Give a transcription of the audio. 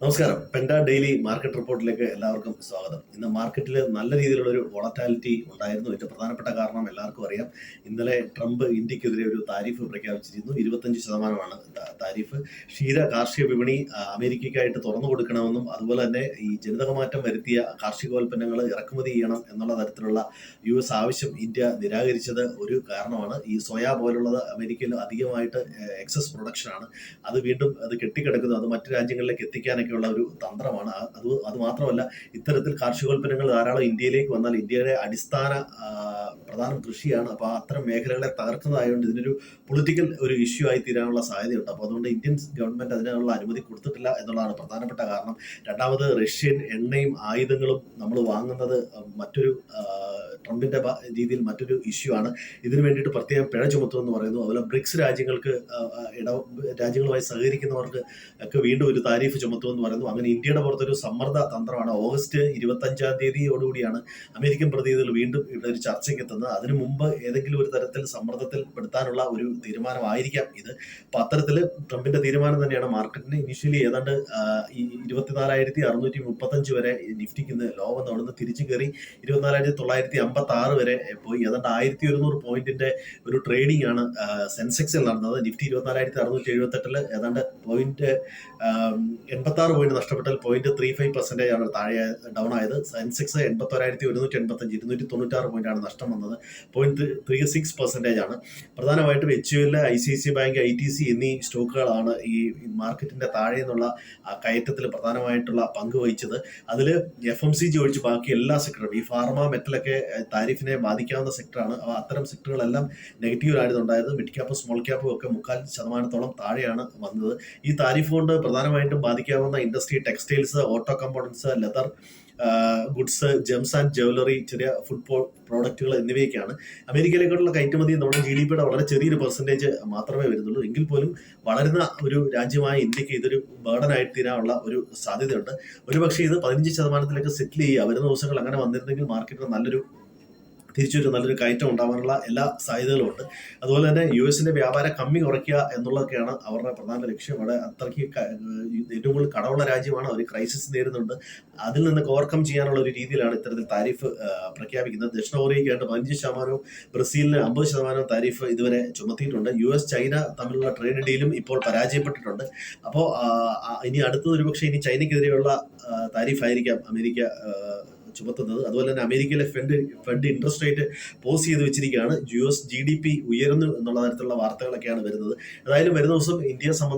നമസ്കാരം. Penta daily market റിപ്പോർട്ടിലേക്ക് എല്ലാവർക്കും സ്വാഗതം. ഇന്ന് മാർക്കറ്റിൽ നല്ല രീതിയിലുള്ള ഒരു വോളറ്റാലിറ്റി ഉണ്ടായിരുന്നു. ഇതിന്റെ പ്രധാനപ്പെട്ട കാരണം എല്ലാവർക്കും അറിയാം. ഇന്നലെ ട്രംപ് ഇന്ത്യക്കെതിരെ ഒരു താരിഫ് പ്രഖ്യാപിച്ചിരുന്നു. 25% താരിഫ്. കാർഷിക വിപണി അമേരിക്കയ്ക്കായിട്ട് തുറന്നു കൊടുക്കണമെന്നും അതുപോലെ തന്നെ ഈ ജനിതകമാറ്റം വരുത്തിയ കാർഷികോൽപ്പന്നങ്ങൾ ഇറക്കുമതി ചെയ്യണം എന്നുള്ള തരത്തിലുള്ള US ആവശ്യം ഇന്ത്യ നിരാകരിച്ചത് ഒരു കാരണമാണ്. ഈ സോയ പോലുള്ളത് അമേരിക്കയിൽ അധികമായിട്ട് എക്സസ് പ്രൊഡക്ഷനാണ്. അത് വീണ്ടും കെട്ടിക്കിടക്കുന്നു. അത് മറ്റു രാജ്യങ്ങളിലേക്ക് എത്തിക്കാനൊക്കെ ഉള്ള ഒരു തന്ത്രമാണ്. അത് മാത്രമല്ല, ഇത്തരത്തിൽ കാർഷികോൽപ്പന്നങ്ങൾ ധാരാളം ഇന്ത്യയിലേക്ക് വന്നാൽ ഇന്ത്യയുടെ അടിസ്ഥാന പ്രധാനം കൃഷിയാണ്. അപ്പോൾ അത്തരം മേഖലകളെ തകർക്കുന്നതായതുകൊണ്ട് ഇതിനൊരു പൊളിറ്റിക്കൽ ഒരു ഇഷ്യൂ ആയി തീരാനുള്ള സാധ്യതയുണ്ട്. അപ്പോൾ അതുകൊണ്ട് ഇന്ത്യൻ ഗവൺമെന്റ് അതിനുള്ള അനുമതി കൊടുത്തിട്ടില്ല എന്നുള്ളതാണ് പ്രധാനപ്പെട്ട കാരണം. രണ്ടാമത്, റഷ്യൻ എണ്ണയും ആയുധങ്ങളും നമ്മൾ വാങ്ങുന്നത് മറ്റൊരു ട്രംപിന്റെ രീതിയിൽ മറ്റൊരു ഇഷ്യൂ ആണ്. ഇതിനു വേണ്ടിയിട്ട് പ്രത്യേകം പിഴ ചുമത്തുമെന്ന് പറയുന്നു. അതുപോലെ ബ്രിക്സ് രാജ്യങ്ങളുമായി സഹകരിക്കുന്നവർക്ക് ഒക്കെ വീണ്ടും ഒരു താരിഫ് ചുമത്തുമെന്ന് പറയുന്നു. അങ്ങനെ ഇന്ത്യയുടെ പുറത്തൊരു സമ്മർദ്ദ തന്ത്രമാണ്. ഓഗസ്റ്റ് 25 അമേരിക്കൻ പ്രതിനിധികൾ വീണ്ടും ഇവിടെ ഒരു ചർച്ചയ്ക്ക് എത്തുന്നത്. അതിനു മുമ്പ് ഏതെങ്കിലും ഒരു തരത്തിൽ സമ്മർദ്ദത്തിൽ പെടുത്താനുള്ള ഒരു തീരുമാനമായിരിക്കാം ഇത്. അപ്പൊ അത്തരത്തിൽ ട്രംപിന്റെ തീരുമാനം തന്നെയാണ് മാർക്കറ്റിന് ഇനിഷ്യലി ഏതാണ്ട് ഈ 24,635 വരെ നിഫ്റ്റിക്ക് ലോ വന്ന് അവിടുന്ന് തിരിച്ചു കയറി 24,956 വരെ പോയി. ഏതാണ്ട് 1,100 പോയിന്റിന്റെ ഒരു ട്രേഡിംഗ് ആണ് സെൻസെക്സിൽ നടന്നത്. നിഫ്റ്റി 24,678 ഏതാണ്ട് 86 പോയിന്റ് നഷ്ടപ്പെട്ടാൽ 0.35% ആണ് താഴെ ഡൗൺ ആയത്. സെൻസെക്സ് 81,185 296 പോയിന്റ് ആണ് നഷ്ടം വന്നത്. 0.36% ആണ്. പ്രധാനമായിട്ടും HUL, ICICI ബാങ്ക്, ITC എന്നീ സ്റ്റോക്കുകളാണ് ഈ മാർക്കറ്റിന്റെ താഴെ നിന്നുള്ള കയറ്റത്തിൽ പ്രധാനമായിട്ടുള്ള പങ്ക് വഹിച്ചത്. അതിൽ FMCG ഒഴിച്ച് ബാക്കി എല്ലാ സെക്ടറും, ഈ ഫാർമ, മെറ്റലൊക്കെ താരിഫിനെ ബാധിക്കാവുന്ന സെക്ടറാണ്. അത്തരം സെക്ടറുകളെല്ലാം നെഗറ്റീവിലായിരുന്നു. മിഡ് ക്യാപ്പും സ്മോൾ ക്യാപ്പും ഒക്കെ 0.5% താഴെയാണ് വന്നത്. ഈ താരിഫ് കൊണ്ട് പ്രധാനമായിട്ടും ബാധിക്കാവുന്ന industry textiles, auto components, leather goods, gems and jewellery, ചെറിയ ഫുഡ് പ്രോഡക്റ്റുകൾ എന്നിവയൊക്കെയാണ്. അമേരിക്കയിലേക്കുള്ള കയറ്റുമതി നമ്മുടെ GDPയുടെ വളരെ ചെറിയൊരു പെർസെൻറ്റേജ് മാത്രമേ വരുന്നുള്ളൂ. എങ്കിൽ പോലും വളരുന്ന ഒരു രാജ്യമായ ഇന്ത്യക്ക് ഇതൊരു ബേർഡനായിട്ട് തീരാനുള്ള ഒരു സാധ്യതയുണ്ട്. ഒരുപക്ഷെ ഇത് 15% സെറ്റിൽ ചെയ്യുക. വരുന്ന ദിവസങ്ങൾ അങ്ങനെ വന്നിരുന്നെങ്കിൽ മാർക്കറ്റിന് നല്ലൊരു കയറ്റം ഉണ്ടാവാനുള്ള എല്ലാ സാധ്യതകളും ഉണ്ട്. അതുപോലെ തന്നെ US വ്യാപാര കമ്മി കുറയ്ക്കുക എന്നുള്ളതൊക്കെയാണ് അവരുടെ പ്രധാന ലക്ഷ്യം. അവിടെ അത്രയ്ക്ക് ഏറ്റവും കൂടുതൽ കടമുള്ള രാജ്യമാണ്. അവർ ക്രൈസിസ് നേരിടുന്നുണ്ട്. അതിൽ നിന്ന് ഓവർകം ചെയ്യാനുള്ള ഒരു രീതിയിലാണ് ഇത്തരത്തിൽ താരിഫ് പ്രഖ്യാപിക്കുന്നത്. ദക്ഷിണ കൊറിയയ്ക്കായിട്ട് 15%, ബ്രസീലിന് 50% താരിഫ് ഇതുവരെ ചുമത്തിയിട്ടുണ്ട്. US ചൈന തമ്മിലുള്ള ട്രേഡ് ഡീലും ഇപ്പോൾ പരാജയപ്പെട്ടിട്ടുണ്ട്. അപ്പോൾ ഇനി അടുത്തത് ഒരുപക്ഷെ ഇനി ചൈനയ്ക്കെതിരെയുള്ള താരിഫായിരിക്കാം അമേരിക്ക ചുമത്തുന്നത്. അതുപോലെ തന്നെ അമേരിക്കയിലെ ഫെഡ് ഇൻട്രസ്റ്റ് റേറ്റ് പോസ് ചെയ്ത് വെച്ചിരിക്കുകയാണ്. US GDP ഉയരുന്നു എന്നുള്ള തരത്തിലുള്ള വാർത്തകളൊക്കെയാണ് വരുന്നത്. ഏതായാലും വരുന്ന ദിവസം ഇന്ത്യയെ സംബന്ധിച്ച്